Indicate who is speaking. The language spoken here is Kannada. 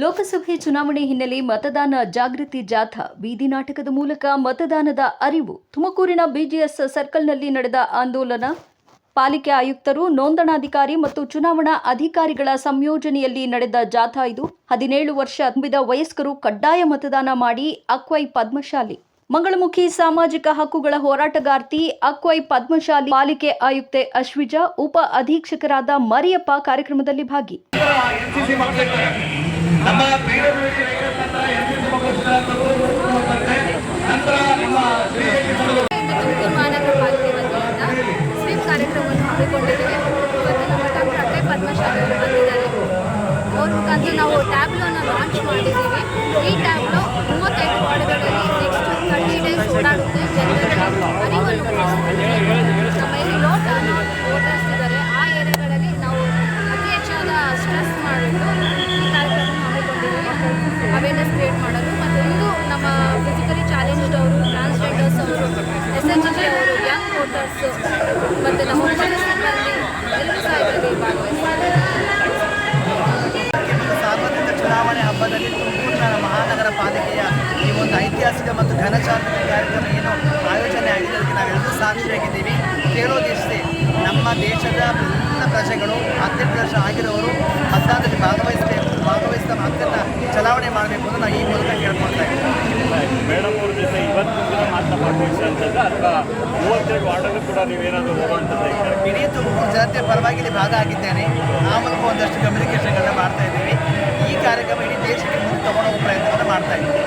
Speaker 1: ಲೋಕಸಭೆ ಚುನಾವಣೆ ಹಿನ್ನೆಲೆ ಮತದಾನ ಜಾಗೃತಿ ಜಾಥಾ ಬೀದಿ ನಾಟಕದ ಮೂಲಕ ಮತದಾನದ ಅರಿವು. ತುಮಕೂರಿನ ಬಿಜಿಎಸ್ ಸರ್ಕಲ್ನಲ್ಲಿ ನಡೆದ ಆಂದೋಲನ. ಪಾಲಿಕೆ ಆಯುಕ್ತರು, ನೋಂದಣಾಧಿಕಾರಿ ಮತ್ತು ಚುನಾವಣಾ ಅಧಿಕಾರಿಗಳ ಸಂಯೋಜನೆಯಲ್ಲಿ ನಡೆದ ಜಾಥಾ ಇದು. 17 ವರ್ಷ ತುಂಬಿದ ವಯಸ್ಕರು ಕಡ್ಡಾಯ ಮತದಾನ ಮಾಡಿ. ಅಕ್ವೈ ಪದ್ಮಶಾಲಿ. ಮಂಗಳಮುಖಿ ಸಾಮಾಜಿಕ ಹಕ್ಕುಗಳ ಹೋರಾಟಗಾರ್ತಿ ಅಕ್ವೈ ಪದ್ಮಶಾಲಿ, ಪಾಲಿಕೆ ಆಯುಕ್ತೆ ಅಶ್ವಿಜಾ, ಉಪ ಅಧೀಕ್ಷಕರಾದ ಮರಿಯಪ್ಪ ಕಾರ್ಯಕ್ರಮದಲ್ಲಿ ಭಾಗಿ.
Speaker 2: ಮಹಾನಗರ ಪಾಲಿಕೆ ವತಿಯಿಂದ ಸ್ವೀಪ್ ಕಾರ್ಯಕ್ರಮವನ್ನು ಹಮ್ಮಿಕೊಂಡಿದ್ದೇವೆ. ಇವತ್ತು ನಮ್ಮ ಡಾಕ್ಟರ್ ಅಕ್ವೈ ಪದ್ಮಶಾಲಿ ಅವರು ಬಂದಿದ್ದಾರೆ. ಅವ್ರ ಮುಖಾಂತರ ನಾವು ಟ್ಯಾಬ್ಲೋನ ಲಾಂಚ್ ಮಾಡಿದ್ದೀವಿ. ಈ ಟ್ಯಾಬ್ಲೋ 35 ವಾರ್ಡ್ಗಳಲ್ಲಿ ನೆಕ್ಸ್ಟ್ 30 ಡೇಸ್ ಓಡಾಡುತ್ತೆ. ಜನರಿಗೆ ಅರಿವನ್ನು ಮೂಡಿಸುತ್ತೆ. ನಮ್ಮ ಇಲ್ಲಿ ಲೋ ಟರ್ನ್ ಔಟ್ ವೋಟರ್ಸ್ ಇದ್ದಾರೆ. ಆ ಏರಿಯಾಗಳಲ್ಲಿ ನಾವು ಅತಿ ಹೆಚ್ಚಾದ ಸ್ಟ್ರೆಸ್ ಮಾಡಿಬಿಟ್ಟು ಈ ಕಾರ್ಯಕ್ರಮ ಹಮ್ಮಿಕೊಂಡಿದ್ದೀವಿ. ಅವೇರ್ನೆಸ್ ಕ್ರಿಯೇಟ್ ಮಾಡಲು ಮತ್ತು ಇಂದು ನಮ್ಮ ಫಿಸಿಕಲಿ ಚಾಲೆಂಜ್ಡ್ ಅವರು, ಟ್ರಾನ್ಸ್ಜೆಂಡರ್ಸ್ ಅವರು, SHG ಅವರು, ಯಂಗ್ ವೋಟರ್ಸ್ ಮತ್ತು ನಮ್ಮ ಪೊಲೀಸ್ ಸಿಬ್ಬಂದಿ ಎಲ್ಲರೂ ಸಹ ಇದರಲ್ಲಿ ಭಾಗವಹಿಸಿದ್ದಾರೆ.
Speaker 3: ಸಾರ್ವತ್ರಿಕ ಚುನಾವಣೆ ಹಬ್ಬದಲ್ಲಿ ತುಮಕೂರಿನ ಮಹಾನಗರ ಪಾಲಿಕೆಯ ಈ ಒಂದು ಐತಿಹಾಸಿಕ ಮತ್ತು ಘನಚಾರಿತ ಕಾರ್ಯಕ್ರಮ ಏನು ಆಯೋಜನೆ ಆಗಿದೆ ಅದಕ್ಕೆ ನಾವೆಲ್ಲರೂ ಸಾಕ್ಷಿಯಾಗಿದ್ದೀವಿ. ಕೇಳೋದಿಷ್ಟೇ, ನಮ್ಮ ದೇಶದ ಎಲ್ಲ ಪ್ರಜೆಗಳು 18 ವರ್ಷ ಆಗಿರೋರು ಮತದಾನದಲ್ಲಿ ಭಾಗವಹಿಸಿದ ಹಕ್ಕನ್ನು ಚಲಾವಣೆ ಮಾಡಬೇಕು ಅಂತ ನಾವು ಈ ಮೂಲಕ ಕೇಳ್ಕೊಳ್ತಾ ಇದ್ದೀವಿ.
Speaker 4: ಮೇಡಮ್ ಅವ್ರ ಜೊತೆ ಇವತ್ತು ಮಾತ್ರ ಭಾಗವಹಿಸುವಂಥದ್ದು ಅಥವಾ 32 ವಾರ್ಡಲ್ಲೂ ಕೂಡ ನೀವೇನಾದರೂ ಹೋಗುವಂಥದ್ದು?
Speaker 3: ಇಡೀ ತುಮಕೂರು ಜನತೆ ಪರವಾಗಿ ಇಲ್ಲಿ ಭಾಗ ಆಗಿದ್ದೇನೆ. ಆ ಮೂಲಕ ಒಂದಷ್ಟು ಕಮ್ಯುನಿಕೇಷನ್ಗಳನ್ನ ಮಾಡ್ತಾ ಇದ್ದೀವಿ. ಈ ಕಾರ್ಯಕ್ರಮ ಇಡೀ ದೇಶಕ್ಕೆ ಮುಂದೆ ತಗೊಂಡೋಗೋ ಪ್ರಯತ್ನವನ್ನು ಮಾಡ್ತಾ ಇದ್ದೀವಿ.